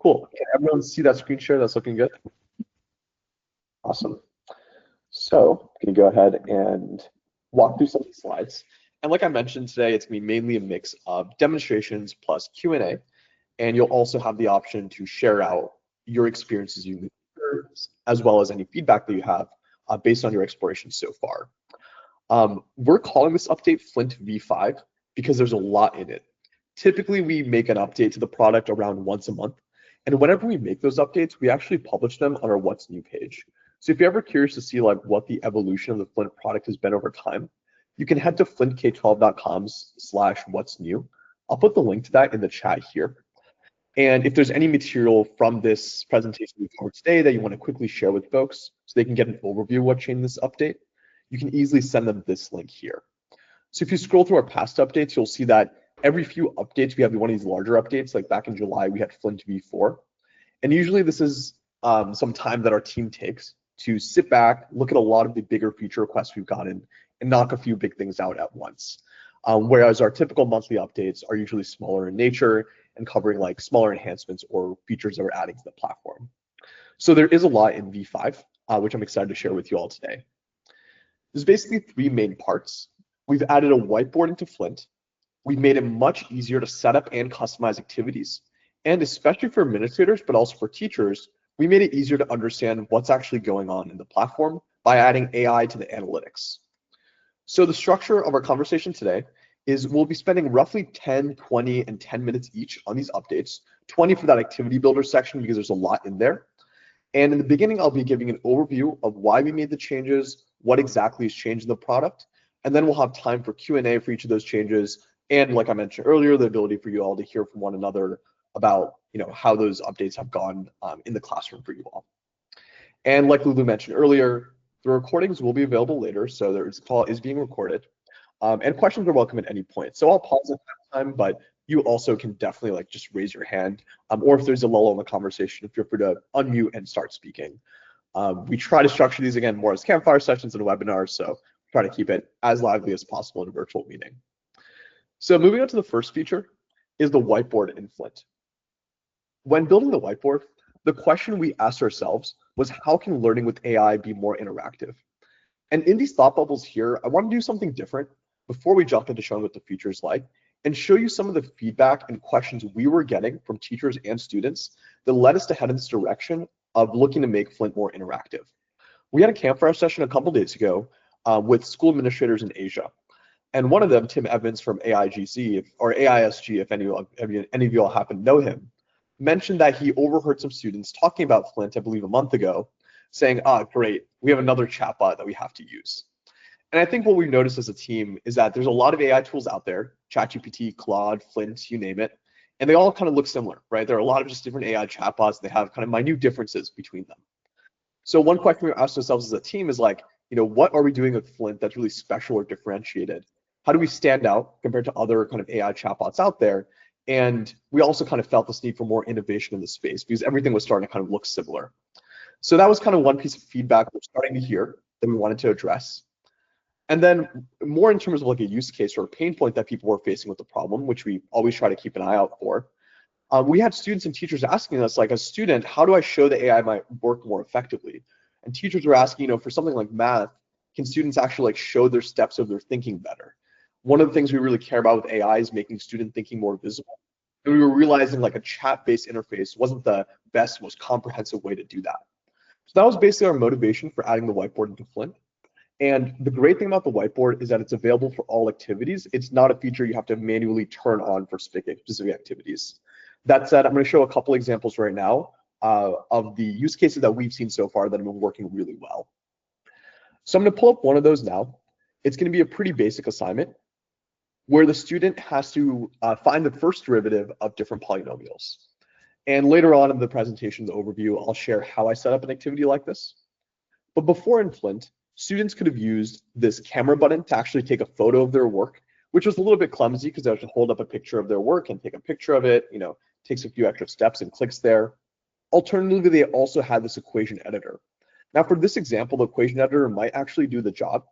Cool. Can everyone see that screen share? That's looking good. Awesome. So I'm going to go ahead and walk through some of these slides. And like I mentioned today, it's going to be mainly a mix of demonstrations plus Q&A. And you'll also have the option to share out your experiences using as well as any feedback that you have based on your exploration so far. We're calling this update Flint V5 because there's a lot in it. Typically, we make an update to the product around once a month. And whenever we make those updates, we actually publish them on our What's New page. So if you're ever curious to see like what the evolution of the Flint product has been over time, you can head to flintk12.com/what's new. I'll put the link to that in the chat here. And if there's any material from this presentation we covered today that you want to quickly share with folks so they can get an overview of what changed in this update, you can easily send them this link here. So if you scroll through our past updates, you'll see that every few updates, we have one of these larger updates, like back in July, we had Flint V4. And usually this is some time that our team takes to sit back, look at a lot of the bigger feature requests we've gotten, and knock a few big things out at once. Whereas our typical monthly updates are usually smaller in nature and covering like smaller enhancements or features that we're adding to the platform. So there is a lot in V5, which I'm excited to share with you all today. There's basically three main parts. We've added a whiteboard into Flint. We've made it much easier to set up and customize activities. And especially for administrators, but also for teachers, we made it easier to understand what's actually going on in the platform by adding AI to the analytics. So the structure of our conversation today is we'll be spending roughly 10, 20, and 10 minutes each on these updates, 20 for that activity builder section because there's a lot in there. And in the beginning, I'll be giving an overview of why we made the changes, what exactly is changed in the product, and then we'll have time for Q&A for each of those changes. And like I mentioned earlier, the ability for you all to hear from one another about how those updates have gone in the classroom for you all. And like Lulu mentioned earlier, the recordings will be available later, so this call is being recorded. And questions are welcome at any point. So I'll pause at that time, but you also can definitely just raise your hand, or if there's a lull in the conversation, feel free to unmute and start speaking. We try to structure these again more as campfire sessions and webinars, so try to keep it as lively as possible in a virtual meeting. So moving on to the first feature is the whiteboard in Flint. When building the whiteboard, the question we asked ourselves was, how can learning with AI be more interactive? And in these thought bubbles here, I want to do something different before we jump into showing what the feature is like, and show you some of the feedback and questions we were getting from teachers and students that led us to head in this direction of looking to make Flint more interactive. We had a campfire session a couple days ago with school administrators in Asia. And one of them, Tim Evans from AIGC, or AISG, if any of you all happen to know him, mentioned that he overheard some students talking about Flint, I believe a month ago, saying, great, we have another chatbot that we have to use. And I think what we've noticed as a team is that there's a lot of AI tools out there, ChatGPT, Claude, Flint, you name it, and they all kind of look similar, right? There are a lot of just different AI chatbots. They have kind of minute differences between them. So one question we asked ourselves as a team is what are we doing with Flint that's really special or differentiated? How do we stand out compared to other kind of AI chatbots out there? And we also kind of felt this need for more innovation in the space because everything was starting to kind of look similar. So that was kind of one piece of feedback we're starting to hear that we wanted to address. And then more in terms of a use case or a pain point that people were facing with the problem, which we always try to keep an eye out for. We had students and teachers asking us, as a student, how do I show the AI might work more effectively? And teachers were asking, for something like math, can students actually show their steps of their thinking better? One of the things we really care about with AI is making student thinking more visible. And we were realizing a chat-based interface wasn't the best, most comprehensive way to do that. So that was basically our motivation for adding the whiteboard into Flint. And the great thing about the whiteboard is that it's available for all activities. It's not a feature you have to manually turn on for specific activities. That said, I'm going to show a couple examples right now of the use cases that we've seen so far that have been working really well. So I'm going to pull up one of those now. It's going to be a pretty basic assignment where the student has to find the first derivative of different polynomials. And later on in the presentation, the overview, I'll share how I set up an activity like this. But before in Flint, students could have used this camera button to actually take a photo of their work, which was a little bit clumsy because they have to hold up a picture of their work and take a picture of it, takes a few extra steps and clicks there. Alternatively, they also had this equation editor. Now for this example, the equation editor might actually do the job,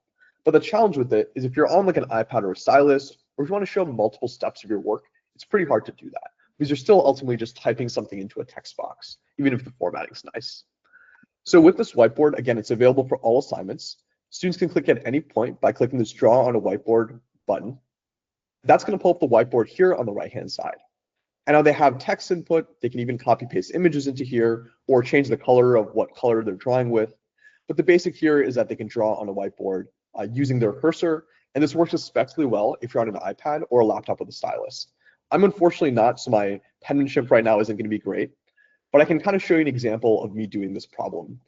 but the challenge with it is if you're on an iPad or a stylus, or if you want to show multiple steps of your work, it's pretty hard to do that. because you're still ultimately just typing something into a text box, even if the formatting's nice. So with this whiteboard, again, it's available for all assignments. Students can click at any point by clicking this Draw on a Whiteboard button. That's going to pull up the whiteboard here on the right-hand side. And now they have text input. They can even copy paste images into here or change the color of what color they're drawing with. But the basic here is that they can draw on a whiteboard using their cursor. And this works especially well if you're on an iPad or a laptop with a stylus. I'm unfortunately not, so my penmanship right now isn't going to be great. But I can kind of show you an example of me doing this problem.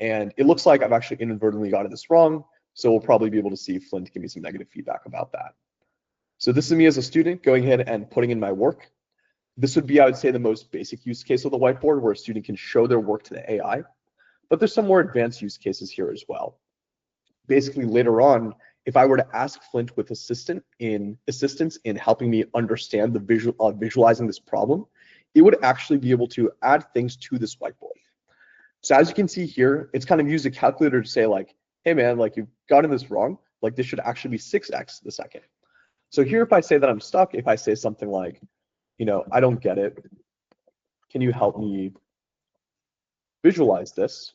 And it looks like I've actually inadvertently gotten this wrong. So we'll probably be able to see Flint give me some negative feedback about that. So this is me as a student going ahead and putting in my work. This would be, I would say, the most basic use case of the whiteboard where a student can show their work to the AI. But there's some more advanced use cases here as well. Basically, later on, if I were to ask Flint with assistance in helping me understand the visualizing this problem, it would actually be able to add things to this whiteboard. So as you can see here, it's kind of used a calculator to say like, hey man, like you've gotten this wrong, like this should actually be 6x to the second. So here, if I say that I'm stuck, if I say something like, I don't get it, can you help me visualize this?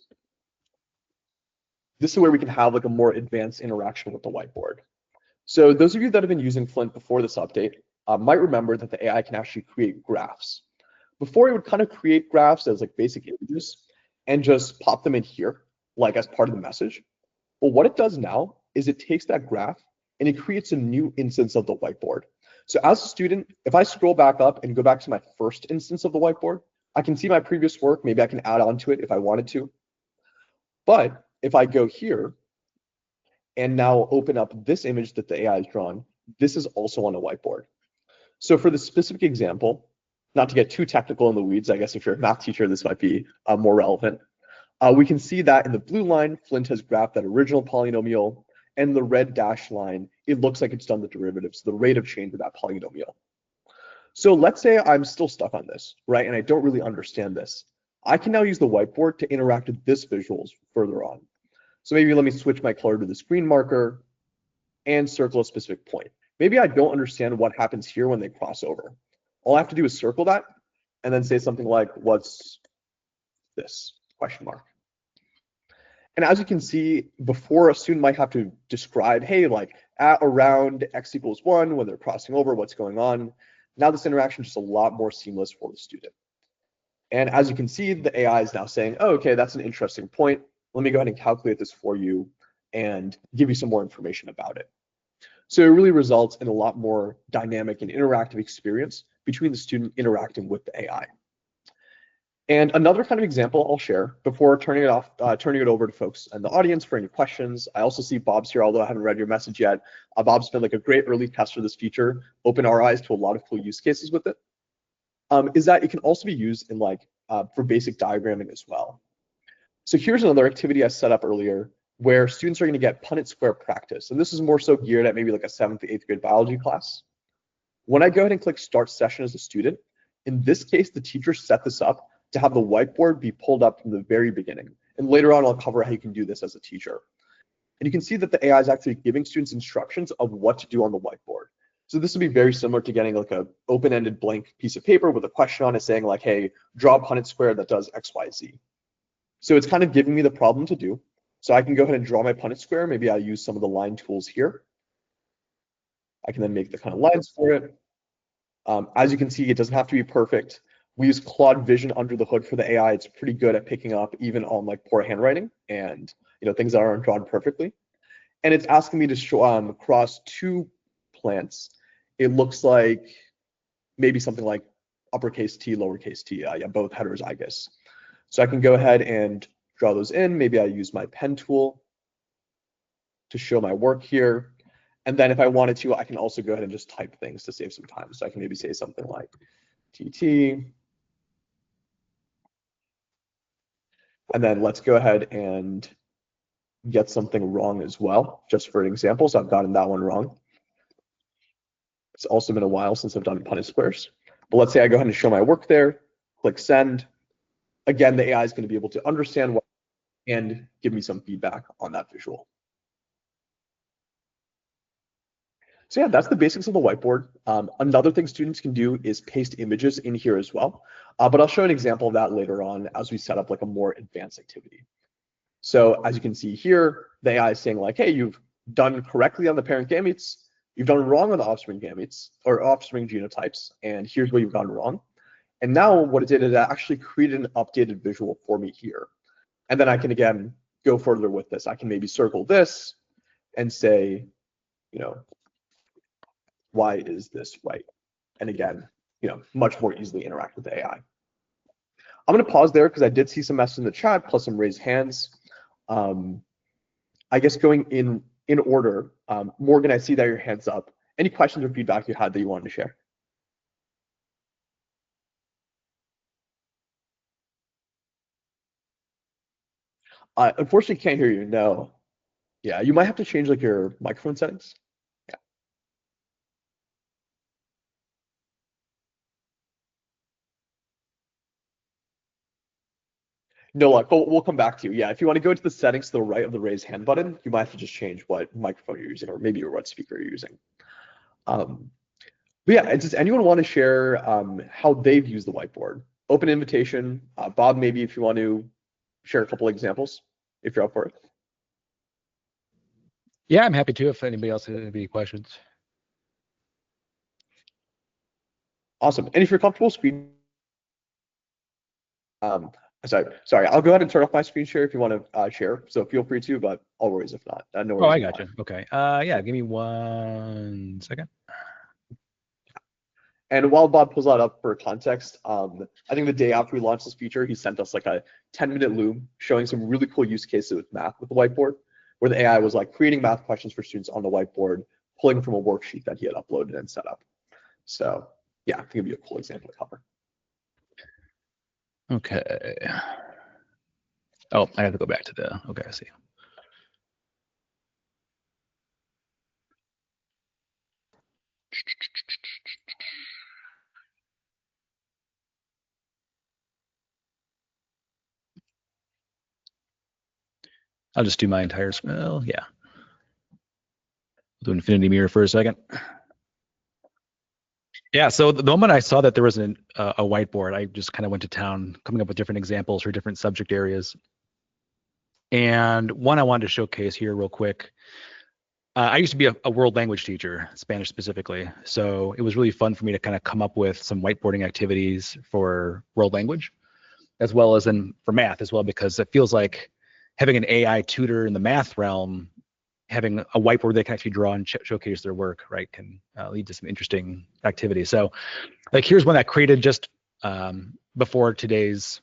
This is where we can have like a more advanced interaction with the whiteboard. So those of you that have been using Flint before this update might remember that the AI can actually create graphs. Before, it would kind of create graphs as like basic images and just pop them in here, like as part of the message. But what it does now is it takes that graph and it creates a new instance of the whiteboard. So as a student, if I scroll back up and go back to my first instance of the whiteboard, I can see my previous work. Maybe I can add on to it if I wanted to. But if I go here and now open up this image that the AI has drawn, this is also on a whiteboard. So for the specific example, not to get too technical in the weeds, I guess if you're a math teacher, this might be more relevant. We can see that in the blue line, Flint has graphed that original polynomial, and the red dashed line, it looks like it's done the derivative, so the rate of change of that polynomial. So let's say I'm still stuck on this, right, and I don't really understand this. I can now use the whiteboard to interact with this visuals further on. So maybe let me switch my color to this green marker and circle a specific point. Maybe I don't understand what happens here when they cross over. All I have to do is circle that and then say something like, what's this, question mark. And as you can see, before a student might have to describe, hey, like at around x equals 1 when they're crossing over, what's going on. Now this interaction is just a lot more seamless for the student. And as you can see, the AI is now saying, oh, okay, that's an interesting point. Let me go ahead and calculate this for you and give you some more information about it. So it really results in a lot more dynamic and interactive experience between the student interacting with the AI. And another kind of example I'll share before turning it over to folks in the audience for any questions. I also see Bob's here, although I haven't read your message yet. Bob's been like a great early tester of this feature, opened our eyes to a lot of cool use cases with it. Is that it can also be used in like for basic diagramming as well. So here's another activity I set up earlier where students are going to get Punnett square practice. And this is more so geared at maybe like a 7th to 8th grade biology class. When I go ahead and click start session as a student, in this case, the teacher set this up to have the whiteboard be pulled up from the very beginning. And later on, I'll cover how you can do this as a teacher. And you can see that the AI is actually giving students instructions of what to do on the whiteboard. So this would be very similar to getting like a open-ended blank piece of paper with a question on it saying like, hey, draw a Punnett square that does X, Y, Z. So it's kind of giving me the problem to do. So I can go ahead and draw my Punnett square. Maybe I'll use some of the line tools here. I can then make the kind of lines for it. As you can see, it doesn't have to be perfect. We use Claude Vision under the hood for the AI. It's pretty good at picking up even on like poor handwriting and things that aren't drawn perfectly. And it's asking me to show, cross two plants. It looks like maybe something like uppercase T, lowercase t, yeah, both heterozygous. So I can go ahead and draw those in. Maybe I use my pen tool to show my work here. And then if I wanted to, I can also go ahead and just type things to save some time. So I can maybe say something like TT. And then let's go ahead and get something wrong as well, just for an example. So I've gotten that one wrong. It's also been a while since I've done Punnett squares. But let's say I go ahead and show my work there, click send. Again, the AI is going to be able to understand what and give me some feedback on that visual. So yeah, that's the basics of the whiteboard. Another thing students can do is paste images in here as well. But I'll show an example of that later on as we set up like a more advanced activity. So as you can see here, the AI is saying like, hey, you've done correctly on the parent gametes, you've done wrong on the offspring gametes or offspring genotypes, and here's where you've gone wrong. And now what it did is it actually created an updated visual for me here. And then I can again go further with this. I can maybe circle this and say, you know, why is this right? And again, much more easily interact with the AI. I'm going to pause there because I did see some messages in the chat plus some raised hands. I guess going in order, Morgan, I see that your hand's up. Any questions or feedback you had that you wanted to share? Unfortunately, can't hear you. No. Yeah, you might have to change like your microphone settings. Yeah. No luck. We'll come back to you. Yeah, if you want to go to the settings to the right of the raise hand button, you might have to just change what microphone you're using or maybe what speaker you're using. But yeah, does anyone want to share how they've used the whiteboard? Open invitation. Bob, maybe if you want to share a couple examples, if you're up for it. Yeah, I'm happy to if anybody else has any questions. Awesome. And if you're comfortable screen, sorry, I'll go ahead and turn off my screen share if you want to share. So feel free to, but I'll worries if not. No worries. Oh, I got you. Okay. Yeah, give me 1 second. And while Bob pulls that up for context, I think the day after we launched this feature, he sent us like a 10-minute loom showing some really cool use cases with math with the whiteboard, where the AI was like creating math questions for students on the whiteboard, pulling from a worksheet that he had uploaded and set up. So yeah, I think it'd be a cool example to cover. Okay. Oh, I have to go back to the, okay, I see. I'll just do my entire spell. Yeah. Do infinity mirror for a second. Yeah, so the moment I saw that there was a whiteboard, I just kind of went to town coming up with different examples for different subject areas. And one I wanted to showcase here real quick. I used to be a world language teacher, Spanish specifically. So it was really fun for me to kind of come up with some whiteboarding activities for world language, as well as for math as well, because it feels like having an AI tutor in the math realm, having a whiteboard they can actually draw and showcase their work, right, can lead to some interesting activities. So like here's one I created just before today's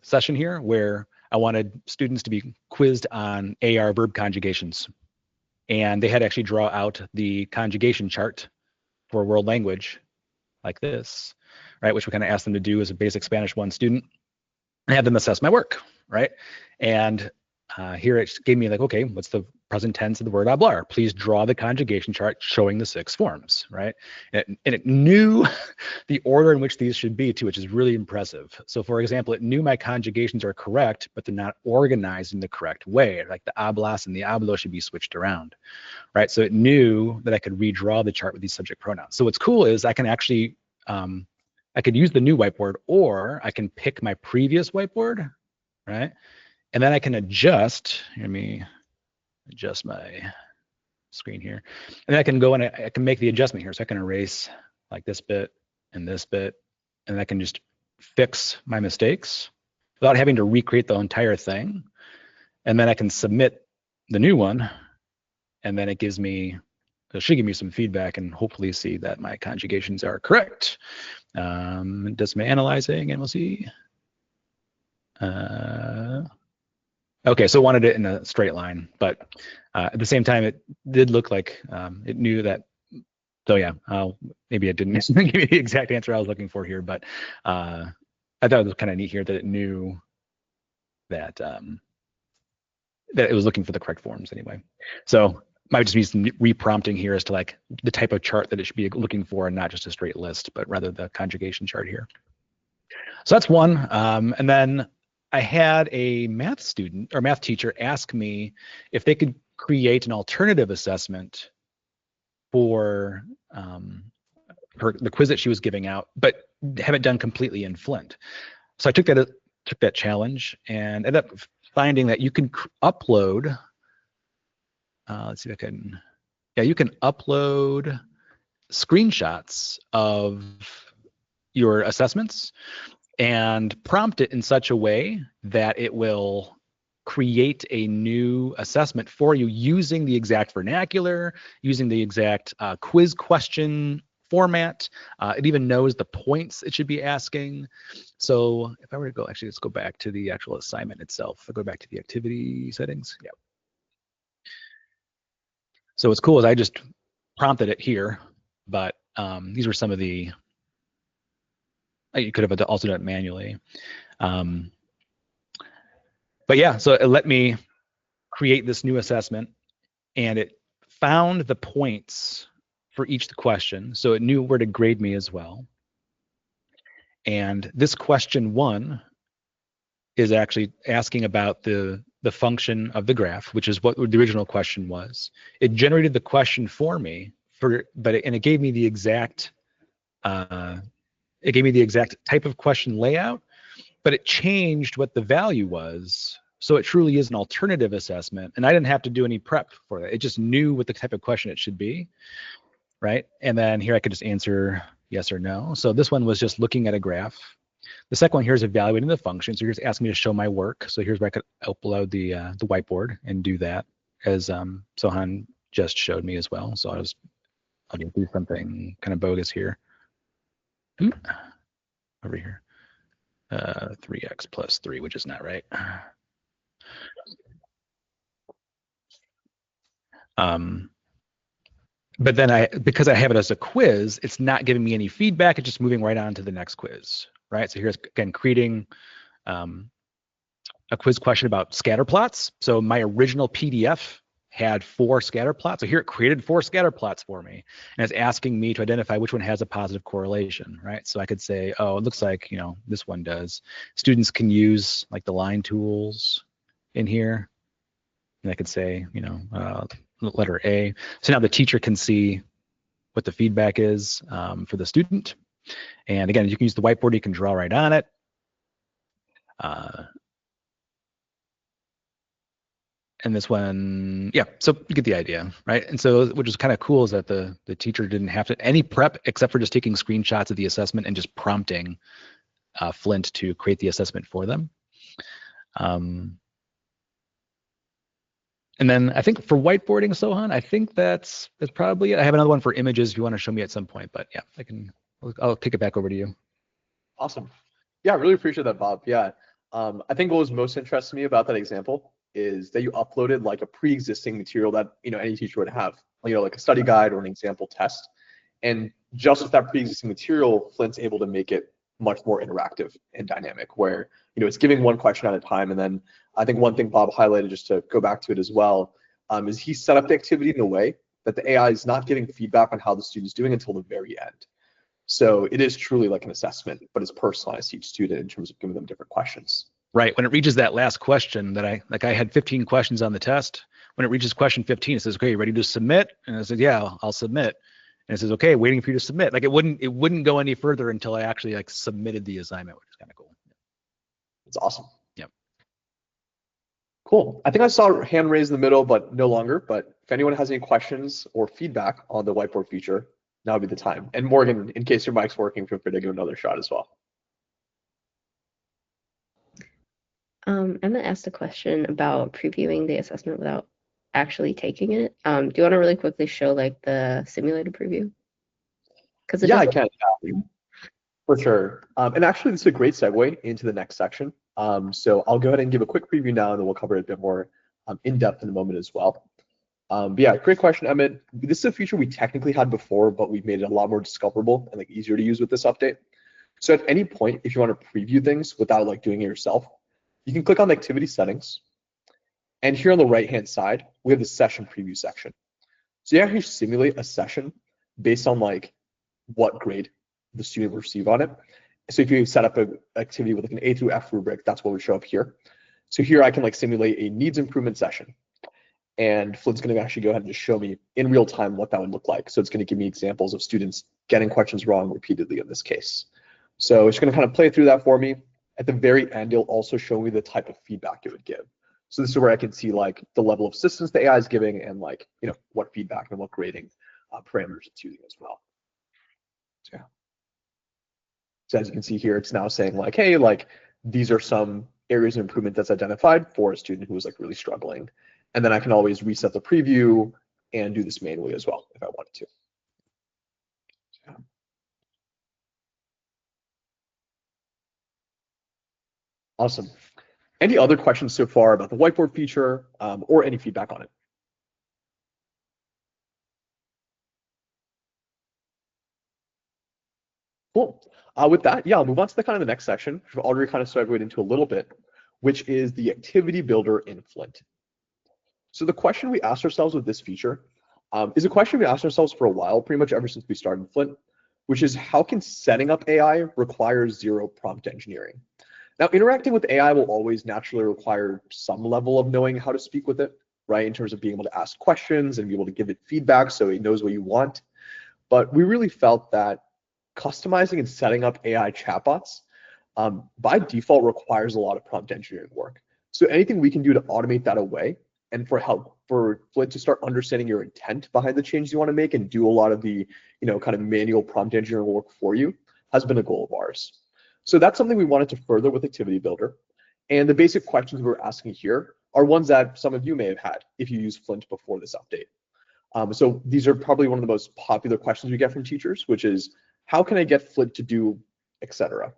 session here, where I wanted students to be quizzed on AR verb conjugations. And they had to actually draw out the conjugation chart for world language like this, right, which we kind of asked them to do as a basic Spanish 1 student. I had them assess my work, right? And here it gave me like, okay, what's the present tense of the word hablar? Please draw the conjugation chart showing the 6 forms, right? And it knew the order in which these should be too, which is really impressive. So for example, it knew my conjugations are correct, but they're not organized in the correct way. Like the hablas and the hablo should be switched around, right? So it knew that I could redraw the chart with these subject pronouns. So what's cool is I can actually, I could use the new whiteboard, or I can pick my previous whiteboard, right? And then I can adjust, let me adjust my screen here. And then I can go and I can make the adjustment here. So I can erase like this bit and this bit, and I can just fix my mistakes without having to recreate the entire thing. And then I can submit the new one, and then it should give me some feedback and hopefully see that my conjugations are correct. It does some analyzing and we'll see. Okay, so it wanted it in a straight line, but at the same time, it did look like it knew that. So yeah, maybe it didn't give me the exact answer I was looking for here, but I thought it was kind of neat here that it knew that that it was looking for the correct forms anyway. So might just be some reprompting here as to like the type of chart that it should be looking for, and not just a straight list, but rather the conjugation chart here. So that's one, and then I had a math student or math teacher ask me if they could create an alternative assessment for the quiz that she was giving out, but have it done completely in Flint. So I took that challenge and ended up finding that you can upload. Let's see if I can. Yeah, you can upload screenshots of your assessments and prompt it in such a way that it will create a new assessment for you using the exact vernacular, using the exact quiz question format. It even knows the points it should be asking. So if I were to go, actually, let's go back to the actual assignment itself. I'll go back to the activity settings. Yeah. So what's cool is I just prompted it here, but these were some of the, you could have also done it manually. But yeah, so it let me create this new assessment, and it found the points for each question. So it knew where to grade me as well. And this question 1 is actually asking about the function of the graph, which is what the original question was. It generated the question for me, and it gave me the exact type of question layout, but it changed what the value was. So it truly is an alternative assessment, and I didn't have to do any prep for it. It just knew what the type of question it should be, right? And then here I could just answer yes or no. So this one was just looking at a graph. The second one here is evaluating the function. So here's asking me to show my work. So here's where I could upload the whiteboard and do that, as Sohan just showed me as well. So I'll do something kind of bogus here. Over here, 3x plus 3, which is not right. But then because I have it as a quiz, it's not giving me any feedback. It's just moving right on to the next quiz, right? So here's again creating a quiz question about scatter plots. So my original PDF had 4 scatter plots. So here it created 4 scatter plots for me, and it's asking me to identify which one has a positive correlation, right? So I could say, oh, it looks like, this one does. Students can use like the line tools in here, and I could say, letter A. So now the teacher can see what the feedback is for the student. And again, you can use the whiteboard, you can draw right on it. And this one, yeah, so you get the idea, right? And so which is kind of cool is that the teacher didn't have to any prep except for just taking screenshots of the assessment and just prompting Flint to create the assessment for them. And then I think for whiteboarding, Sohan, I think that's probably it. I have another one for images if you want to show me at some point, but yeah, I'll kick it back over to you. Awesome. Yeah, I really appreciate that, Bob. Yeah. I think what was most interesting to me about that example is that you uploaded like a pre-existing material that any teacher would have, like a study guide or an example test. And just with that pre-existing material, Flint's able to make it much more interactive and dynamic, where it's giving one question at a time. And then I think one thing Bob highlighted, just to go back to it as well, is he set up the activity in a way that the AI is not giving feedback on how the student's doing until the very end. So it is truly like an assessment, but it's personalized to each student in terms of giving them different questions. Right. When it reaches that last question that I had 15 questions on the test. When it reaches question 15, it says, okay, ready to submit? And I said, yeah, I'll submit. And it says, okay, waiting for you to submit. Like it wouldn't go any further until I actually submitted the assignment, which is kind of cool. It's awesome. Yep. Cool. I think I saw a hand raised in the middle, but no longer. But if anyone has any questions or feedback on the whiteboard feature, now would be the time. And Morgan, in case your mic's working, feel free to give another shot as well. Emma asked a question about previewing the assessment without actually taking it. Do you want to really quickly show the simulated preview? Yeah, I can. For sure. And actually, this is a great segue into the next section. So I'll go ahead and give a quick preview now, and then we'll cover it a bit more in depth in a moment as well. But yeah, great question, Emmett. This is a feature we technically had before, but we've made it a lot more discoverable and easier to use with this update. So at any point, if you want to preview things without doing it yourself, you can click on the activity settings. And here on the right-hand side, we have the session preview section. So you actually simulate a session based on what grade the student will receive on it. So if you set up an activity with an A through F rubric, that's what would show up here. So here I can simulate a needs improvement session. And Flint's going to actually go ahead and just show me in real time what that would look like. So it's going to give me examples of students getting questions wrong repeatedly in this case. So it's going to kind of play through that for me. At the very end, it'll also show me the type of feedback it would give. So this is where I can see like the level of assistance the AI is giving and like, what feedback and what grading parameters it's using as well. So, yeah. So as you can see here, it's now saying like, hey, like these are some areas of improvement that's identified for a student who is like really struggling. And then I can always reset the preview and do this manually as well if I wanted to. Yeah. Awesome. Any other questions so far about the whiteboard feature or any feedback on it? Cool. With that, yeah, I'll move on to the kind of the next section, which we've already kind of segued into a little bit, which is the activity builder in Flint. So the question we asked ourselves with this feature is a question we asked ourselves for a while, pretty much ever since we started Flint, which is how can setting up AI require zero prompt engineering? Now, interacting with AI will always naturally require some level of knowing how to speak with it, right? In terms of being able to ask questions and be able to give it feedback so it knows what you want. But we really felt that customizing and setting up AI chatbots by default requires a lot of prompt engineering work. So anything we can do to automate that away and for Flint to start understanding your intent behind the changes you want to make and do a lot of the kind of manual prompt engineering work for you has been a goal of ours. So that's something we wanted to further with Activity Builder. And the basic questions we're asking here are ones that some of you may have had if you used Flint before this update. So these are probably one of the most popular questions we get from teachers, which is, how can I get Flint to do, etc.?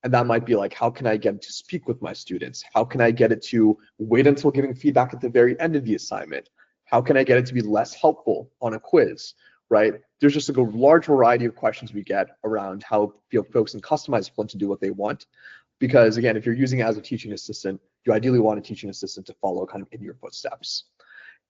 And that might be like, how can I get it to speak with my students? How can I get it to wait until giving feedback at the very end of the assignment? How can I get it to be less helpful on a quiz, right? There's just a large variety of questions we get around how folks can customize Flint to do what they want. Because again, if you're using it as a teaching assistant, you ideally want a teaching assistant to follow kind of in your footsteps.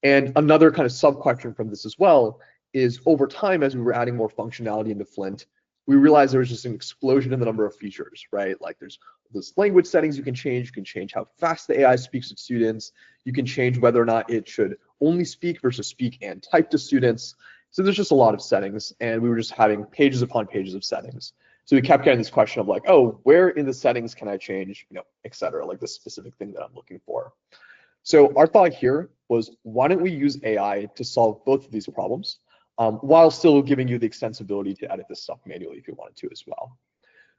And another kind of sub-question from this as well is, over time, as we were adding more functionality into Flint, we realized there was just an explosion in the number of features, right? Like there's this language settings you can change how fast the AI speaks to students, you can change whether or not it should only speak versus speak and type to students. So there's just a lot of settings, and we were just having pages upon pages of settings. So we kept getting this question of like, oh, where in the settings can I change, et cetera, like this specific thing that I'm looking for. So our thought here was, why don't we use AI to solve both of these problems while still giving you the extensibility to edit this stuff manually if you wanted to as well.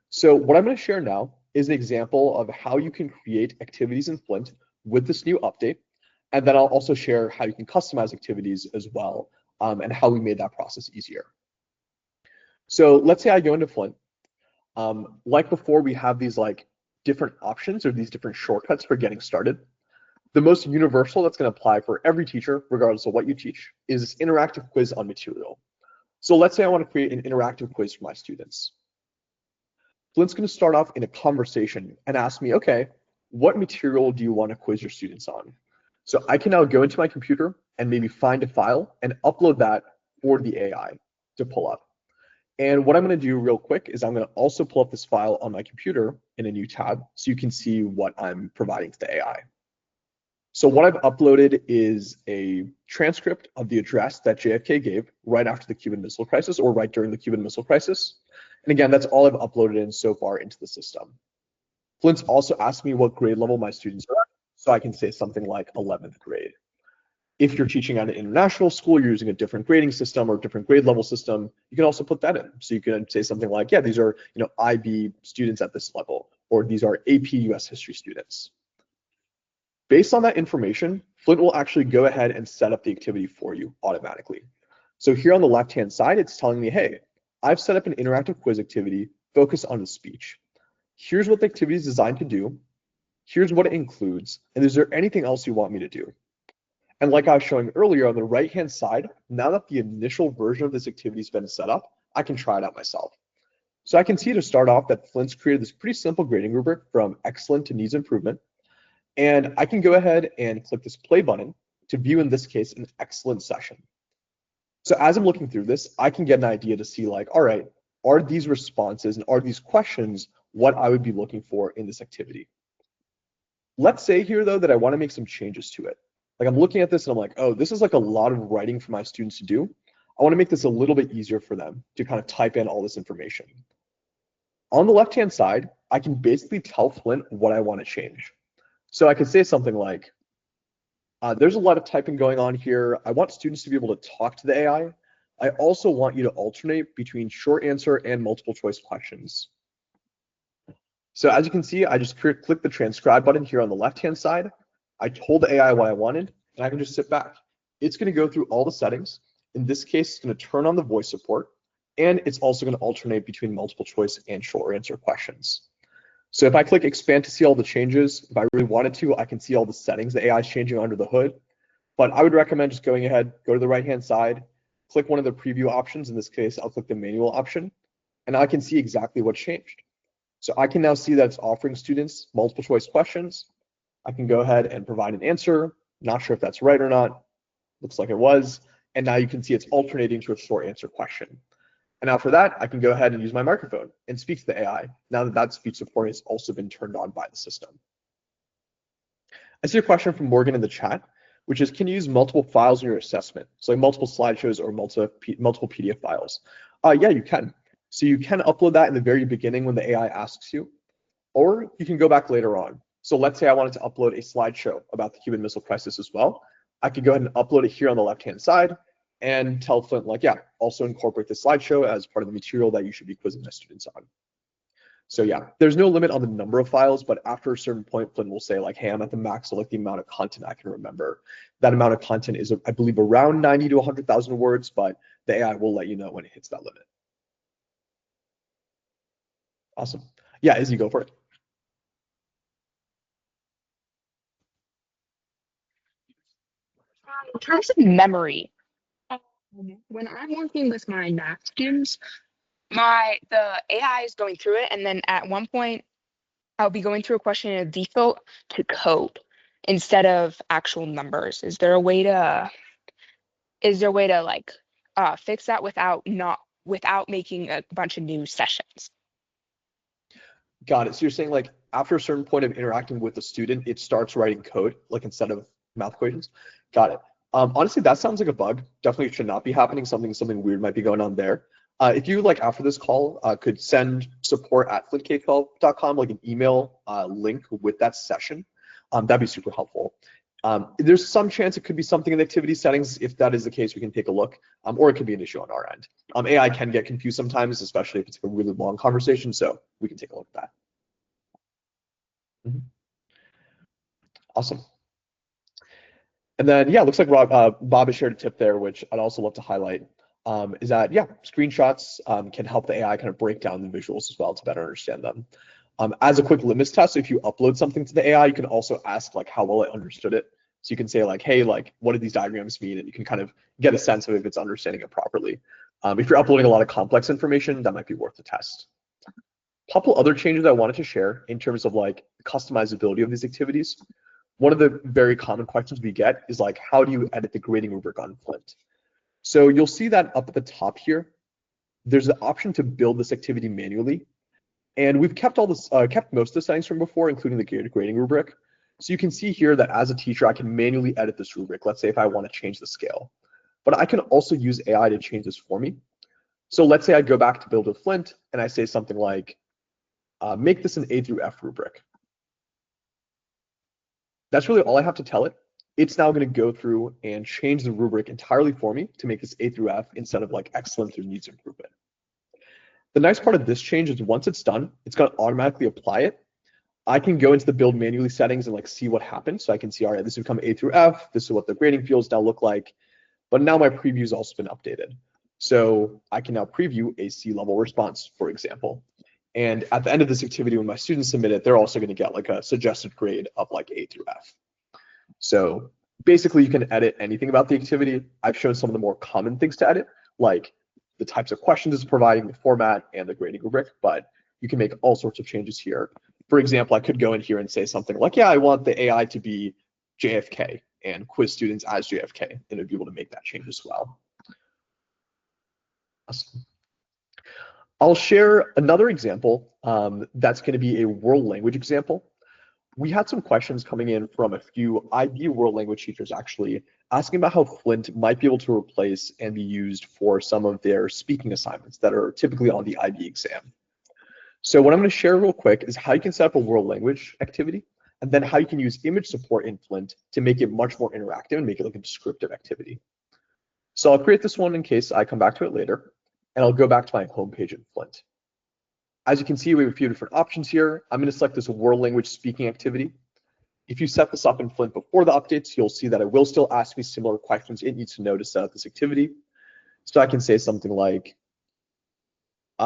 So what I'm going to share now is an example of how you can create activities in Flint with this new update. And then I'll also share how you can customize activities as well and how we made that process easier. So let's say I go into Flint. Like before, we have these like different options or these different shortcuts for getting started. The most universal that's going to apply for every teacher, regardless of what you teach, is this interactive quiz on material. So let's say I want to create an interactive quiz for my students. Flint's going to start off in a conversation and ask me, okay, what material do you want to quiz your students on? So I can now go into my computer and maybe find a file and upload that for the AI to pull up. And what I'm going to do real quick is I'm going to also pull up this file on my computer in a new tab so you can see what I'm providing to the AI. So what I've uploaded is a transcript of the address that JFK gave right after the Cuban Missile Crisis or right during the Cuban Missile Crisis. And again, that's all I've uploaded in so far into the system. Flint's also asked me what grade level my students are at, so I can say something like 11th grade. If you're teaching at an international school, you're using a different grading system or different grade level system, you can also put that in. So you can say something like, yeah, these are IB students at this level, or these are AP US history students. Based on that information, Flint will actually go ahead and set up the activity for you automatically. So here on the left-hand side, it's telling me, hey, I've set up an interactive quiz activity focused on the speech. Here's what the activity is designed to do. Here's what it includes. And is there anything else you want me to do? And like I was showing earlier on the right-hand side, now that the initial version of this activity has been set up, I can try it out myself. So I can see to start off that Flint's created this pretty simple grading rubric from excellent to needs improvement. And I can go ahead and click this play button to view, in this case, an excellent session. So as I'm looking through this, I can get an idea to see like, all right, are these responses and are these questions what I would be looking for in this activity? Let's say here though that I want to make some changes to it. Like I'm looking at this and I'm like, oh, this is like a lot of writing for my students to do. I want to make this a little bit easier for them to kind of type in all this information. On the left-hand side, I can basically tell Flint what I want to change. So I could say something like, there's a lot of typing going on here. I want students to be able to talk to the AI. I also want you to alternate between short answer and multiple choice questions. So as you can see, I just click the transcribe button here on the left-hand side. I told the AI what I wanted, and I can just sit back. It's going to go through all the settings. In this case, it's going to turn on the voice support, and it's also going to alternate between multiple choice and short answer questions. So if I click expand to see all the changes, if I really wanted to, I can see all the settings the AI is changing under the hood. But I would recommend just going ahead, go to the right-hand side, click one of the preview options. In this case, I'll click the manual option, and I can see exactly what changed. So I can now see that it's offering students multiple choice questions. I can go ahead and provide an answer. Not sure if that's right or not. Looks like it was. And now you can see it's alternating to a short answer question. And now for that, I can go ahead and use my microphone and speak to the AI now that that speech support has also been turned on by the system. I see a question from Morgan in the chat, which is, can you use multiple files in your assessment? So like multiple slideshows or multiple PDF files? Yeah, you can. So you can upload that in the very beginning when the AI asks you, or you can go back later on. So let's say I wanted to upload a slideshow about the Cuban Missile Crisis as well. I could go ahead and upload it here on the left-hand side and tell Flint, like, yeah, also incorporate the slideshow as part of the material that you should be quizzing my students on. So yeah, there's no limit on the number of files, but after a certain point, Flint will say like, hey, I'm at the max of like the amount of content I can remember. That amount of content is, I believe, around 90 to 100,000 words, but the AI will let you know when it hits that limit. Awesome. Yeah, Izzy, go for it. In terms of memory, when I'm working with my math students, the AI is going through it, and then at one point, I'll be going through a question in a default to code instead of actual numbers. Is there a way to like fix that without making a bunch of new sessions? Got it. So you're saying like after a certain point of interacting with the student, it starts writing code, like instead of math equations? Got it. Honestly, that sounds like a bug. Definitely should not be happening. Something weird might be going on there. If you like after this call could send support@flintk12.com like an email link with that session, that'd be super helpful. There's some chance it could be something in the activity settings. If that is the case, we can take a look, or it could be an issue on our end. AI can get confused sometimes, especially if it's a really long conversation, so we can take a look at that. Awesome. And then, yeah, looks like Bob has shared a tip there, which I'd also love to highlight, is that, yeah, screenshots can help the AI kind of break down the visuals as well to better understand them. As a quick litmus test, if you upload something to the AI, you can also ask like how well it understood it. So you can say like, hey, like, what do these diagrams mean? And you can kind of get a sense of if it's understanding it properly. If you're uploading a lot of complex information, that might be worth the test. A couple other changes I wanted to share in terms of like the customizability of these activities. One of the very common questions we get is like, how do you edit the grading rubric on Flint? So you'll see that up at the top here, there's the option to build this activity manually. And we've kept most of the settings from before, including the grading rubric. So you can see here that as a teacher, I can manually edit this rubric. Let's say if I want to change the scale, but I can also use AI to change this for me. So let's say I go back to build with Flint and I say something like, make this an A through F rubric. That's really all I have to tell it. It's now going to go through and change the rubric entirely for me to make this A through F instead of like excellent through needs improvement. The nice part of this change is once it's done, it's going to automatically apply it. I can go into the build manually settings and like see what happens. So I can see, all right, this has become A through F. This is what the grading fields now look like. But now my preview has also been updated. So I can now preview a C-level response, for example. And at the end of this activity, when my students submit it, they're also going to get like a suggested grade of like A through F. So basically, you can edit anything about the activity. I've shown some of the more common things to edit, like the types of questions it's providing, the format, and the grading rubric, but you can make all sorts of changes here. For example, I could go in here and say something like, yeah, I want the AI to be JFK and quiz students as JFK, and it'd be able to make that change as well. Awesome. I'll share another example that's going to be a world language example. we had some questions coming in from a few IB world language teachers actually asking about how Flint might be able to replace and be used for some of their speaking assignments that are typically on the IB exam. So what I'm going to share real quick is how you can set up a world language activity, and then how you can use image support in Flint to make it much more interactive and make it like a descriptive activity. So I'll create this one in case I come back to it later, and I'll go back to my home page in Flint. As you can see, we have a few different options here. I'm going to select this world language speaking activity. If you set this up in Flint before the updates, you'll see that it will still ask me similar questions it needs to know to set up this activity. So I can say something like,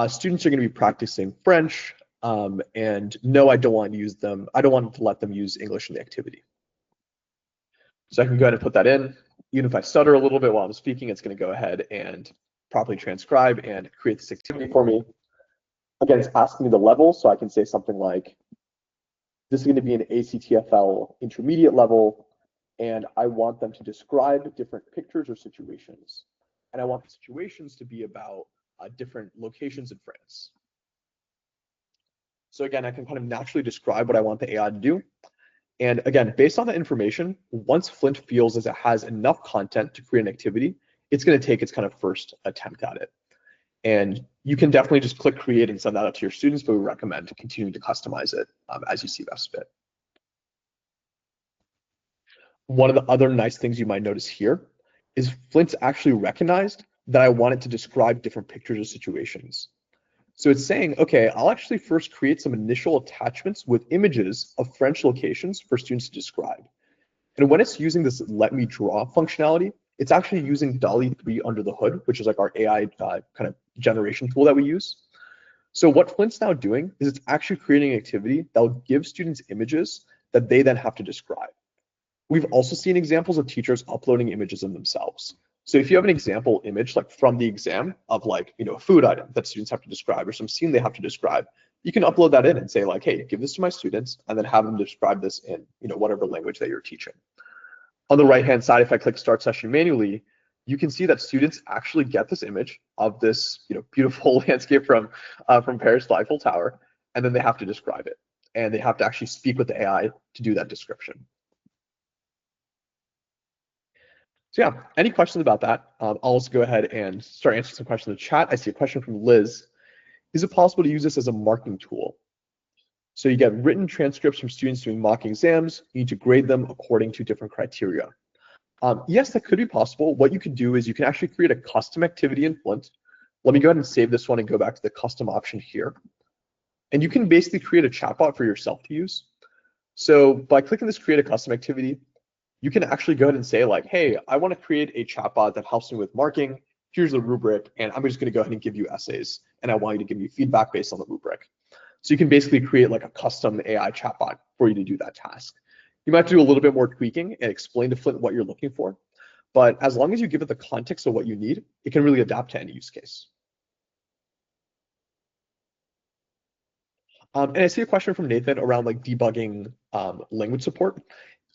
students are going to be practicing French, and no, I don't want to use them. I don't want to let them use English in the activity. So I can go ahead and put that in. Even if I stutter a little bit while I'm speaking, it's going to go ahead and properly transcribe and create this activity for me. Again, it's asking me the level, so I can say something like, this is going to be an ACTFL intermediate level, and I want them to describe different pictures or situations. And I want the situations to be about different locations in France. So again, I can kind of naturally describe what I want the AI to do. And again, based on the information, once Flint feels as it has enough content to create an activity, it's going to take its kind of first attempt at it. And you can definitely just click create and send that out to your students, but we recommend continuing to customize it as you see best fit. One of the other nice things you might notice here is Flint's actually recognized that I want it to describe different pictures or situations. So it's saying, okay, I'll actually first create some initial attachments with images of French locations for students to describe. And when it's using this let me draw functionality, it's actually using DALL-E 3 under the hood, which is like our AI kind of generation tool that we use. So what Flint's now doing is it's actually creating an activity that will give students images that they then have to describe. We've also seen examples of teachers uploading images in themselves. So if you have an example image like from the exam of like, a food item that students have to describe or some scene they have to describe, you can upload that in and say like, hey, give this to my students and then have them describe this in, whatever language that you're teaching. On the right-hand side, if I click start session manually, you can see that students actually get this image of this, beautiful landscape from Paris Eiffel Tower, and then they have to describe it. And they have to actually speak with the AI to do that description. So yeah, any questions about that? I'll also go ahead and start answering some questions in the chat. I see a question from Liz. Is it possible to use this as a marking tool? So you get written transcripts from students doing mock exams. You need to grade them according to different criteria. Yes, that could be possible. What you can do is you can actually create a custom activity in Flint. Let me go ahead and save this one and go back to the custom option here. And you can basically create a chatbot for yourself to use. So by clicking this create a custom activity, you can actually go ahead and say like, hey, I want to create a chatbot that helps me with marking. Here's the rubric, and I'm just going to go ahead and give you essays, and I want you to give me feedback based on the rubric. So you can basically create like a custom AI chatbot for you to do that task. You might have to do a little bit more tweaking and explain to Flint what you're looking for, but as long as you give it the context of what you need, it can really adapt to any use case. And I see a question from Nathan around like debugging language support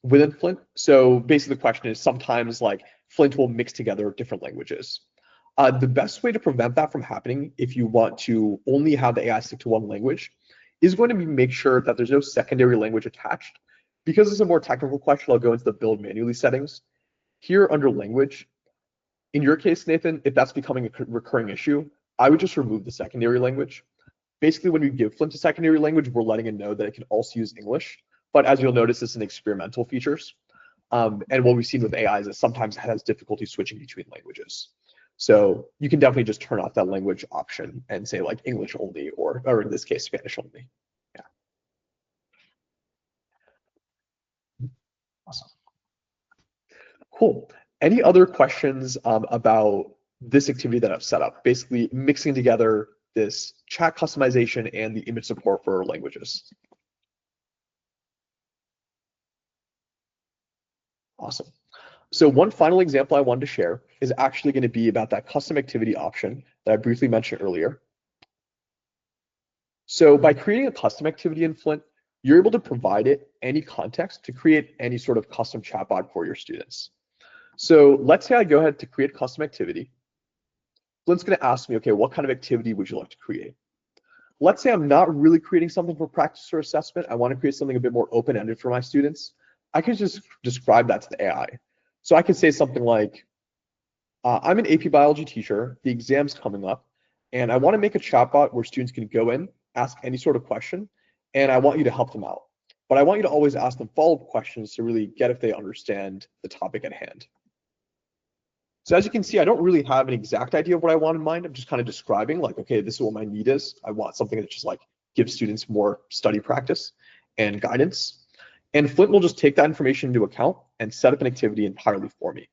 within Flint. So basically the question is sometimes like Flint will mix together different languages. The best way to prevent that from happening if you want to only have the AI stick to one language is going to be make sure that there's no secondary language attached. Because it's a more technical question, I'll go into the build manually settings. Here under language, in your case, Nathan, if that's becoming a recurring issue, I would just remove the secondary language. Basically, when we give Flint a secondary language, we're letting it know that it can also use English. But as you'll notice, it's an experimental features. And what we've seen with AI is it sometimes has difficulty switching between languages. So you can definitely just turn off that language option and say like English only, or in this case, Spanish only. Yeah. Awesome. Cool. Any other questions about this activity that I've set up? Basically mixing together this chat customization and the image support for languages. Awesome. So one final example I wanted to share is actually going to be about that custom activity option that I briefly mentioned earlier. So by creating a custom activity in Flint, you're able to provide it any context to create any sort of custom chatbot for your students. So let's say I go ahead to create custom activity. Flint's going to ask me, okay, what kind of activity would you like to create? Let's say I'm not really creating something for practice or assessment. I want to create something a bit more open-ended for my students. I can just describe that to the AI. So I could say something like, I'm an AP biology teacher, the exam's coming up, and I want to make a chatbot where students can go in, ask any sort of question, and I want you to help them out. But I want you to always ask them follow-up questions to really get if they understand the topic at hand. So as you can see, I don't really have an exact idea of what I want in mind. I'm just kind of describing like, okay, this is what my need is. I want something that just like gives students more study practice and guidance. And Flint will just take that information into account and set up an activity entirely for me.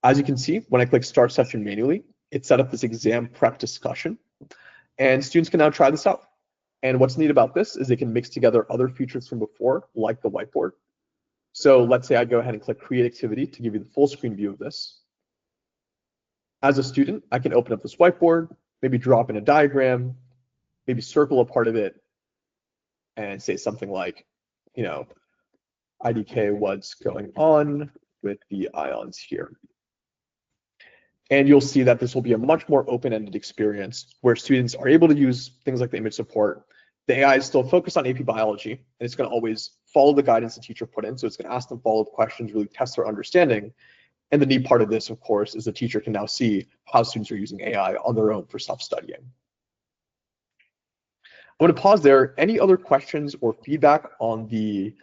As you can see, when I click start session manually, it set up this exam prep discussion, and students can now try this out. And what's neat about this is they can mix together other features from before, like the whiteboard. So let's say I go ahead and click create activity to give you the full screen view of this. As a student, I can open up this whiteboard, maybe drop in a diagram, maybe circle a part of it, and say something like, you know, IDK, what's going on with the ions here. And you'll see that this will be a much more open-ended experience where students are able to use things like the image support. The AI is still focused on AP biology, and it's going to always follow the guidance the teacher put in. So it's going to ask them follow-up questions, really test their understanding. And the neat part of this, of course, is the teacher can now see how students are using AI on their own for self-studying. I'm going to pause there. Any other questions or feedback on the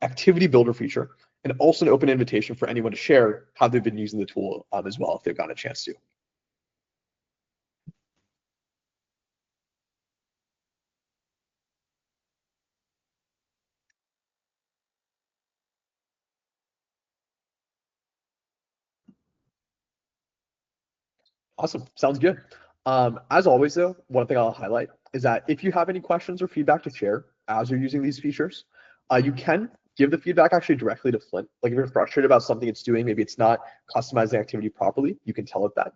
activity builder feature? And also an open invitation for anyone to share how they've been using the tool as well, if they've gotten a chance to. Awesome, sounds good. As always though, one thing I'll highlight is that if you have any questions or feedback to share as you're using these features, you can give the feedback actually directly to Flint. Like if you're frustrated about something it's doing, maybe it's not customizing activity properly, you can tell it that.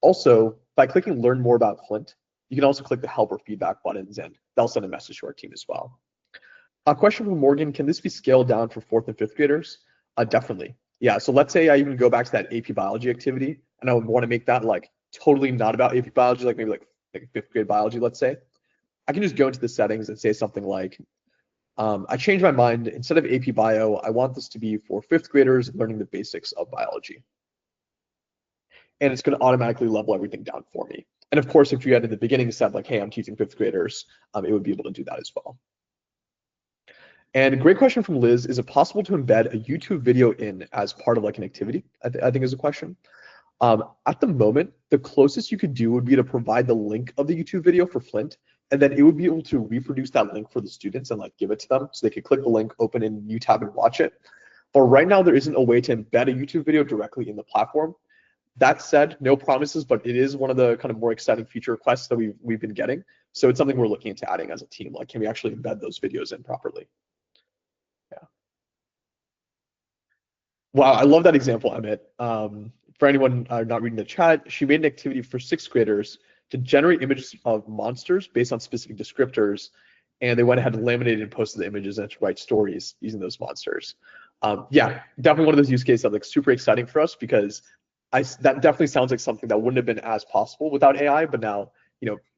Also, by clicking learn more about Flint, you can also click the help or feedback buttons and they'll send a message to our team as well. A question from Morgan, can this be scaled down for 4th and 5th graders? Definitely. Yeah, so let's say I even go back to that AP biology activity and I would want to make that like totally not about AP biology, like maybe like 5th grade biology, let's say. I can just go into the settings and say something like, I changed my mind. Instead of AP bio, I want this to be for 5th graders learning the basics of biology. And it's going to automatically level everything down for me. And of course, if you had in the beginning said like, hey, I'm teaching 5th graders, it would be able to do that as well. And a great question from Liz, is it possible to embed a YouTube video in as part of like an activity? I think is a question. At the moment, the closest you could do would be to provide the link of the YouTube video for Flint, and then it would be able to reproduce that link for the students and like give it to them so they could click the link, open in a new tab and watch it. But right now, there isn't a way to embed a YouTube video directly in the platform. That said, no promises, but it is one of the kind of more exciting feature requests that we've been getting. So it's something we're looking into adding as a team. Like, can we actually embed those videos in properly? Yeah. Wow, I love that example, Emmett. For anyone not reading the chat, she made an activity for 6th graders to generate images of monsters based on specific descriptors, and they went ahead and laminated and posted the images and to write stories using those monsters. Yeah, definitely one of those use cases that's like super exciting for us because that definitely sounds like something that wouldn't have been as possible without AI, but now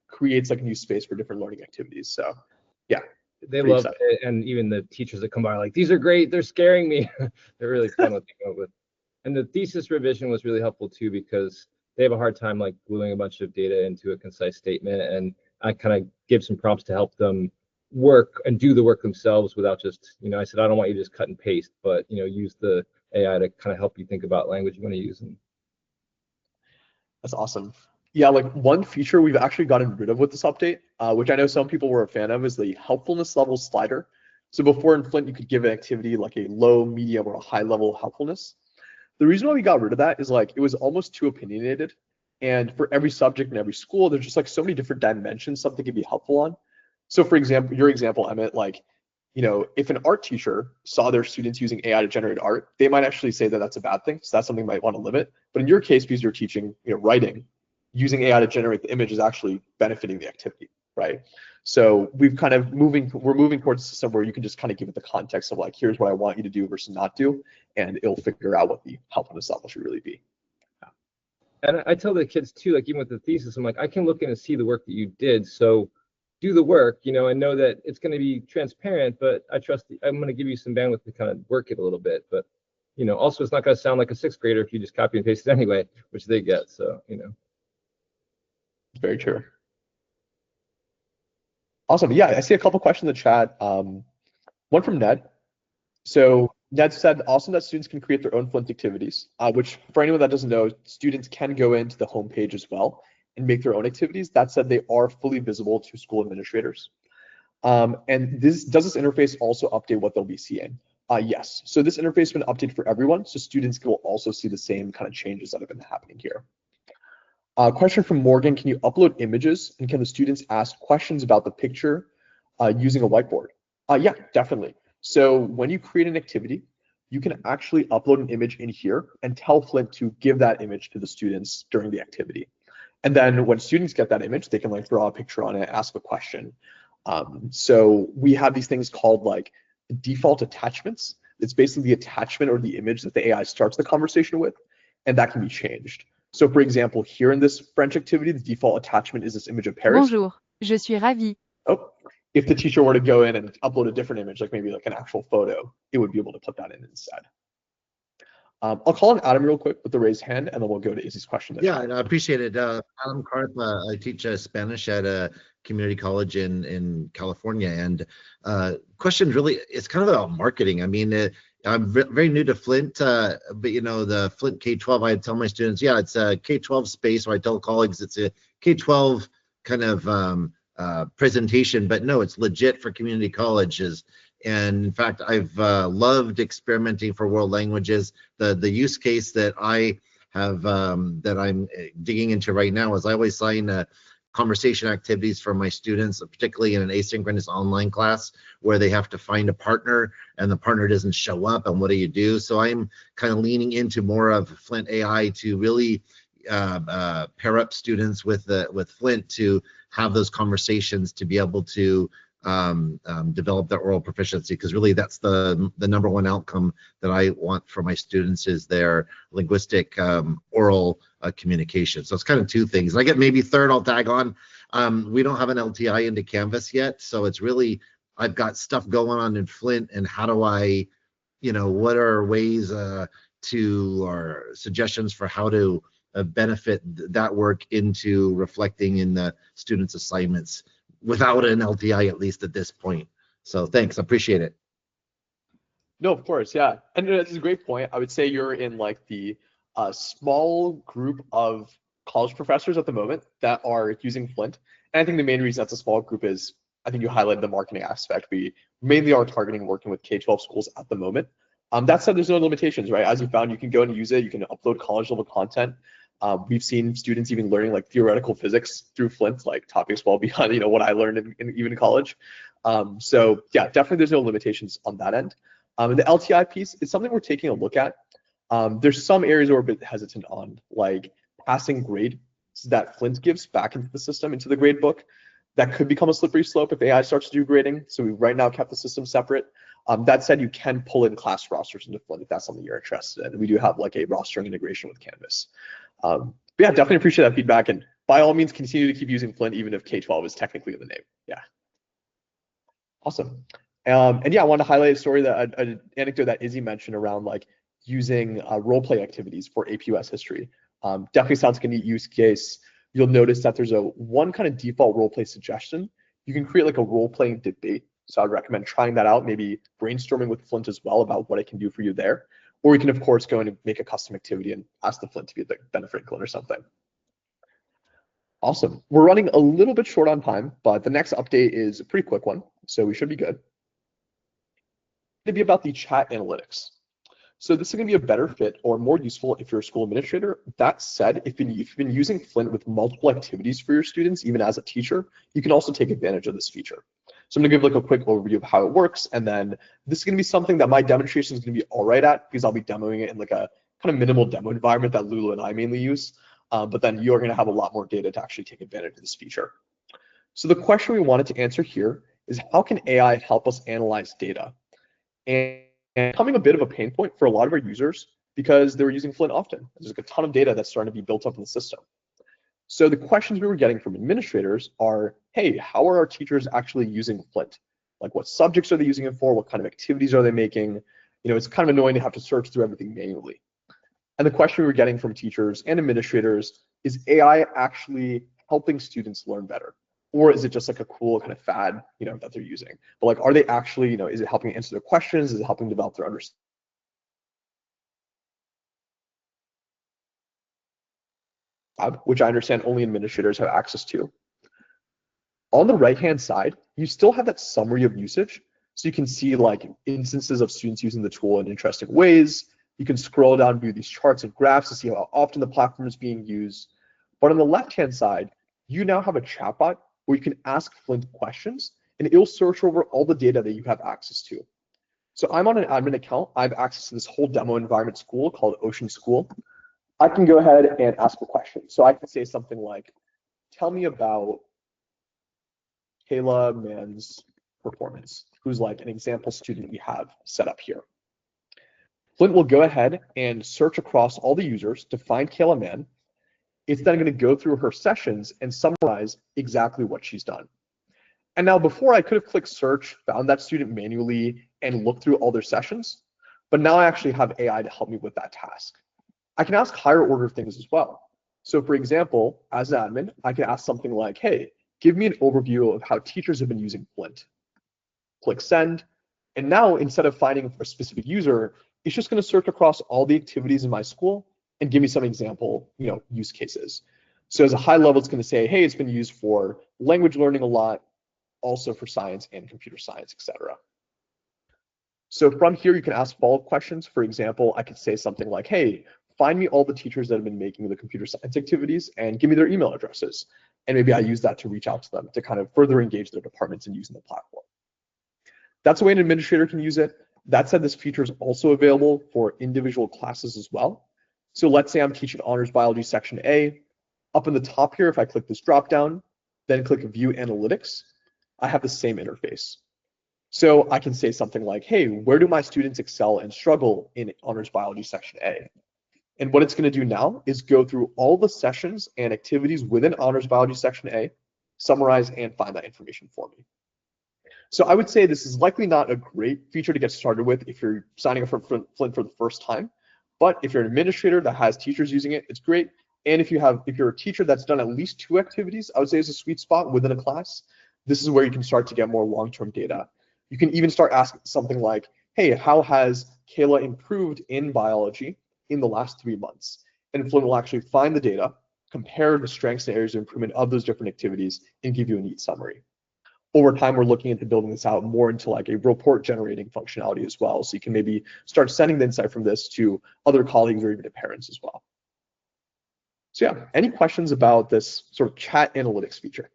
creates like a new space for different learning activities. So yeah. They love it, and even the teachers that come by are like, these are great, they're scaring me. They're really fun to come up with. And the thesis revision was really helpful too, because they have a hard time like gluing a bunch of data into a concise statement, and I kind of give some prompts to help them work and do the work themselves without just, I said, I don't want you to just cut and paste, but use the AI to kind of help you think about language you want to use. That's awesome. Yeah, like one feature we've actually gotten rid of with this update, which I know some people were a fan of, is the helpfulness level slider. So before in Flint, you could give an activity like a low, medium, or a high level helpfulness. The reason why we got rid of that is like it was almost too opinionated. And for every subject and every school, there's just like so many different dimensions something could be helpful on. So for example, your example, Emmett, like, if an art teacher saw their students using AI to generate art, they might actually say that that's a bad thing. So that's something you might want to limit. But in your case, because you're teaching, writing, using AI to generate the image is actually benefiting the activity, right? So we're moving towards a system where you can just kind of give it the context of like, here's what I want you to do versus not do, and it'll figure out what the helpfulness level should really be. And I tell the kids too, like even with the thesis, I'm like, I can look in and see the work that you did. So do the work, you know, and know that it's going to be transparent, but I trust I'm going to give you some bandwidth to kind of work it a little bit. But, you know, also it's not going to sound like a sixth grader if you just copy and paste it anyway, which they get. So, you know. Very true. Awesome. Yeah, I see a couple questions in the chat. One from Ned. So Ned said, awesome that students can create their own Flint activities, which for anyone that doesn't know, students can go into the homepage as well and make their own activities. That said, they are fully visible to school administrators. And does this interface also update what they'll be seeing? Yes. So this interface has been updated for everyone, so students will also see the same kind of changes that have been happening here. Question from Morgan, can you upload images and can the students ask questions about the picture using a whiteboard? Yeah, definitely. So when you create an activity, you can actually upload an image in here and tell Flint to give that image to the students during the activity. And then when students get that image, they can like draw a picture on it, ask a question. So we have these things called like default attachments. It's basically the attachment or the image that the AI starts the conversation with, and that can be changed. So for example, here in this French activity, the default attachment is this image of Paris. Bonjour, je suis ravie. Oh, if the teacher were to go in and upload a different image, like maybe like an actual photo, it would be able to put that in instead. I'll call on Adam real quick with the raised hand, and then we'll go to Izzy's question. Yeah, I appreciate it. Adam Karp, I teach Spanish at a community college in California, and question really, it's kind of about marketing. I mean, I'm very new to Flint, but you know, the Flint K-12, I tell my students, yeah, it's a K-12 space, or I tell colleagues it's a K-12 kind of presentation, but no, it's legit for community colleges. And in fact, I've loved experimenting for world languages. The use case that I have that I'm digging into right now is I always sign conversation activities for my students, particularly in an asynchronous online class where they have to find a partner and the partner doesn't show up, and what do you do? So I'm kind of leaning into more of Flint AI to really pair up students with Flint to have those conversations to be able to develop their oral proficiency, because really that's the number one outcome that I want for my students is their linguistic oral communication. So it's kind of two things. And I get maybe third, I'll tag on. We don't have an LTI into Canvas yet, so it's really, I've got stuff going on in Flint, and how do I, you know, what are ways to, or suggestions for how to benefit that work into reflecting in the students' assignments without an LTI, at least at this point. So thanks, appreciate it. No, of course, yeah. And it's a great point. I would say you're in like the small group of college professors at the moment that are using Flint. And I think the main reason that's a small group is, I think you highlighted the marketing aspect. We mainly are targeting working with K-12 schools at the moment. That said, there's no limitations, right? As you found, you can go and use it. You can upload college level content. We've seen students even learning like theoretical physics through Flint, like topics well beyond, you know, what I learned in even college. So yeah, definitely there's no limitations on that end. And the LTI piece is something we're taking a look at. There's some areas we're a bit hesitant on, like passing grade that Flint gives back into the system, into the grade book. That could become a slippery slope if AI starts to do grading. So we've right now kept the system separate. That said, you can pull in class rosters into Flint if that's something you're interested in. We do have like a rostering integration with Canvas. But yeah, definitely appreciate that feedback, and by all means continue to keep using Flint even if K-12 is technically in the name. Yeah, awesome. And yeah, I want to highlight a story that an anecdote that Izzy mentioned around like using role play activities for APUS history. Definitely sounds like a neat use case. You'll notice that there's one kind of default role play suggestion. You can create like a role playing debate. So I'd recommend trying that out, maybe brainstorming with Flint as well about what it can do for you there. Or you can, of course, go in and make a custom activity and ask the Flint to be the Ben Franklin or something. Awesome. We're running a little bit short on time, but the next update is a pretty quick one, so we should be good. It's going to be about the chat analytics. So this is going to be a better fit or more useful if you're a school administrator. That said, if you've been using Flint with multiple activities for your students, even as a teacher, you can also take advantage of this feature. So I'm going to give like a quick overview of how it works, and then this is going to be something that my demonstration is going to be all right at, because I'll be demoing it in like a kind of minimal demo environment that Lulu and I mainly use. But then you're going to have a lot more data to actually take advantage of this feature. So the question we wanted to answer here is, how can AI help us analyze data? And becoming a bit of a pain point for a lot of our users, because they were using Flint often. There's like a ton of data that's starting to be built up in the system. So the questions we were getting from administrators are, hey, how are our teachers actually using Flint? Like what subjects are they using it for? What kind of activities are they making? It's kind of annoying to have to search through everything manually. And the question we were getting from teachers and administrators is AI actually helping students learn better? Or is it just like a cool kind of fad, that they're using? But like, are they actually, is it helping answer their questions? Is it helping develop their understanding? Which I understand only administrators have access to. On the right-hand side, you still have that summary of usage. So you can see like instances of students using the tool in interesting ways. You can scroll down and view these charts and graphs to see how often the platform is being used. But on the left-hand side, you now have a chatbot where you can ask Flint questions and it'll search over all the data that you have access to. So I'm on an admin account. I have access to this whole demo environment school called Ocean School. I can go ahead and ask a question. So I can say something like, tell me about Kayla Mann's performance, who's like an example student we have set up here. Flint will go ahead and search across all the users to find Kayla Mann. It's then going to go through her sessions and summarize exactly what she's done. And now before I could have clicked search, found that student manually, and looked through all their sessions, but now I actually have AI to help me with that task. I can ask higher order things as well. So for example, as an admin, I can ask something like, hey, give me an overview of how teachers have been using Flint. Click send. And now instead of finding a specific user, it's just going to search across all the activities in my school and give me some example, use cases. So as a high level, it's going to say, hey, it's been used for language learning a lot, also for science and computer science, etc. So from here, you can ask follow-up questions. For example, I could say something like, hey, find me all the teachers that have been making the computer science activities and give me their email addresses. And maybe I use that to reach out to them to kind of further engage their departments in using the platform. That's the way an administrator can use it. That said, this feature is also available for individual classes as well. So let's say I'm teaching honors biology section A. Up in the top here, if I click this drop down, then click view analytics, I have the same interface. So I can say something like, hey, where do my students excel and struggle in honors biology section A? And what it's going to do now is go through all the sessions and activities within honors biology section A, summarize and find that information for me. So I would say this is likely not a great feature to get started with if you're signing up for Flint for the first time. But if you're an administrator that has teachers using it, it's great. And if you're a teacher that's done at least 2 activities, I would say is a sweet spot within a class. This is where you can start to get more long-term data. You can even start asking something like, hey, how has Kayla improved in biology in the last 3 months? And Flint will actually find the data, compare the strengths and areas of improvement of those different activities, and give you a neat summary. Over time, we're looking into building this out more into like a report generating functionality as well. So you can maybe start sending the insight from this to other colleagues or even to parents as well. So yeah, any questions about this sort of chat analytics feature?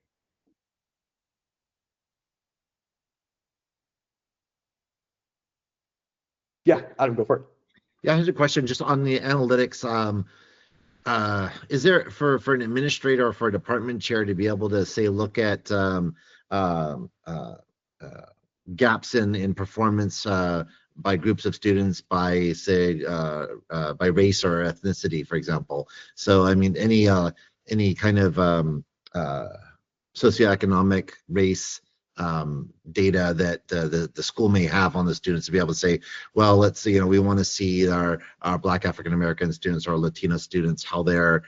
Yeah, Adam, go for it. Yeah, here's a question just on the analytics. Is there for an administrator or for a department chair to be able to say look at gaps in performance by groups of students by say by race or ethnicity, for example? So I mean any kind of socioeconomic race data that the school may have on the students to be able to say, well, let's see, we want to see our Black African American students or Latino students, how they're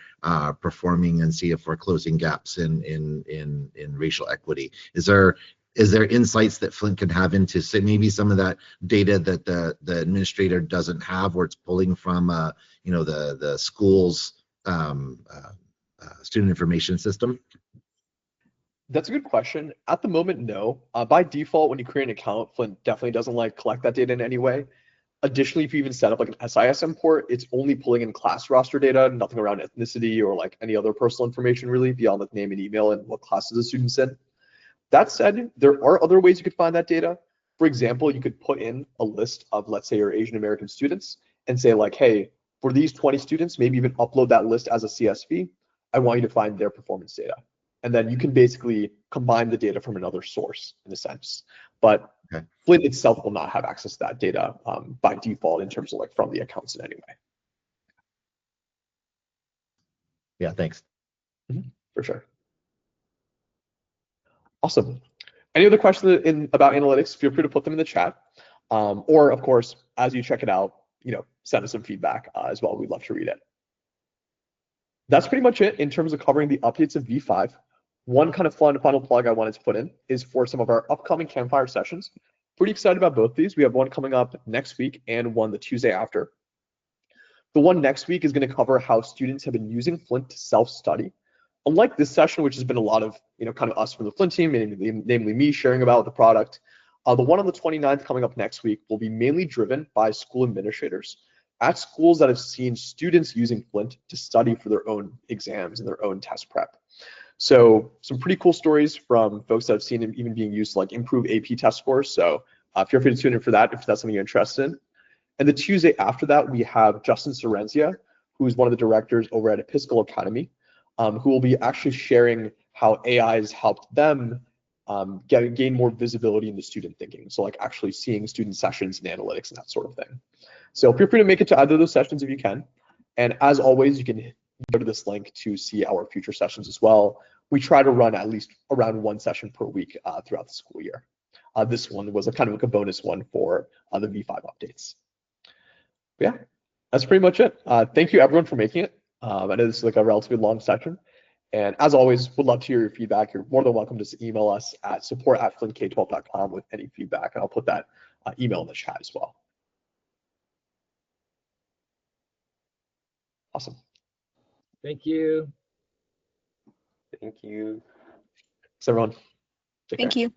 performing, and see if we're closing gaps in racial equity. Is there insights that Flint can have into, say, maybe some of that data that the administrator doesn't have, or it's pulling from the school's student information system? That's a good question. At the moment, no. By default, when you create an account, Flint definitely doesn't collect that data in any way. Additionally, if you even set up like an SIS import, it's only pulling in class roster data, nothing around ethnicity or like any other personal information really beyond like name and email and what classes the student's in. That said, there are other ways you could find that data. For example, you could put in a list of, let's say, your Asian American students and say like, hey, for these 20 students, maybe even upload that list as a CSV. I want you to find their performance data. And then you can basically combine the data from another source in a sense. But okay, Flint itself will not have access to that data by default in terms of like from the accounts in any way. Yeah, thanks. For sure. Awesome. Any other questions about analytics, feel free to put them in the chat. Or of course, as you check it out, send us some feedback as well. We'd love to read it. That's pretty much it in terms of covering the updates of V5. One kind of fun final plug I wanted to put in is for some of our upcoming Campfire sessions. Pretty excited about both these. We have one coming up next week and one the Tuesday after. The one next week is going to cover how students have been using Flint to self-study. Unlike this session, which has been a lot of, kind of us from the Flint team, namely me sharing about the product, the one on the 29th coming up next week will be mainly driven by school administrators at schools that have seen students using Flint to study for their own exams and their own test prep. So some pretty cool stories from folks that have seen it even being used to like improve AP test scores. So feel free to tune in for that if that's something you're interested in. And the Tuesday after that, we have Justin Sorenzia, who's one of the directors over at Episcopal Academy, who will be actually sharing how AI has helped them gain more visibility into student thinking. So like actually seeing student sessions and analytics and that sort of thing. So feel free to make it to either of those sessions if you can. And as always, you can go to this link to see our future sessions as well. We try to run at least around one session per week throughout the school year. This one was a kind of like a bonus one for the V5 updates. But yeah, that's pretty much it. Thank you everyone for making it. I know this is like a relatively long session. And as always, would love to hear your feedback. You're more than welcome to email us at support@flintk12.com with any feedback. And I'll put that email in the chat as well. Awesome. Thank you. Thank you. Thanks, everyone. Take care. Thank you.